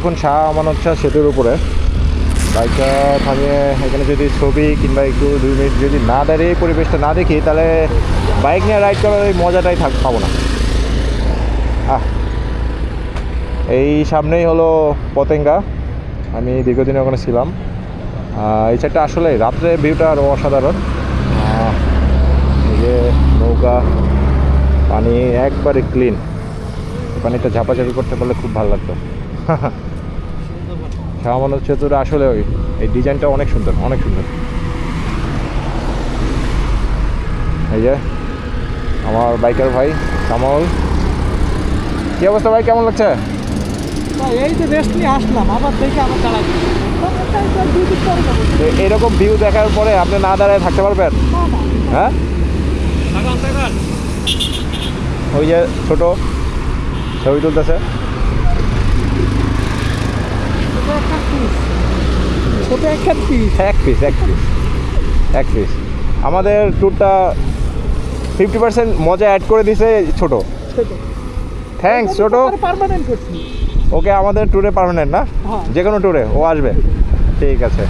এখন শাহ আমানত শাহ সেতুর উপরে। বাইকটা থামিয়ে এখানে যদি ছবি কিংবা একটু 2 মিনিট যদি না দাঁড়িয়ে পরিবেশটা না দেখি, তাহলে বাইক নিয়ে রাইড করার ওই মজাটাই পাবো না। এই সামনেই হলো পতেঙ্গা, আমি দীর্ঘদিন ওখানে ছিলাম। এই সাইডটা আসলে রাত্রে ভিউটা আরও অসাধারণ। এই যে নৌকা, পানি একবারে ক্লিন, পানিটা ঝাপাঝাপি করতে পারলে খুব ভালো লাগতো। শাহ আমানত সেতুর আসলে এই ডিজাইনটা অনেক সুন্দর, অনেক সুন্দর। এই যে আমার বাইকার ভাই কামাল, কি অবস্থা ভাই, কেমন লাগছে? এই যে রেস্ট নিয়ে আসলাম, আবার দেখে আবার দাঁড়াচ্ছি। এরকম ভিউ দেখার পরে আপনি না দাঁড়ায় থাকতে পারবেন? হ্যাঁ, ওই যে ছোট ছবি তুলতেছে, ছোট একটা পিস, এক পিস। আমাদের ট্যুরটা 50% মজা অ্যাড করে দিছে ছোট। থ্যাঙ্কস ছোট। পার্মানেন্ট করছি। ওকে আমাদের ট্যুরে পার্মানেন্ট না, হ্যাঁ। যে কোনো ট্যুরে ও আসবে। ঠিক আছে।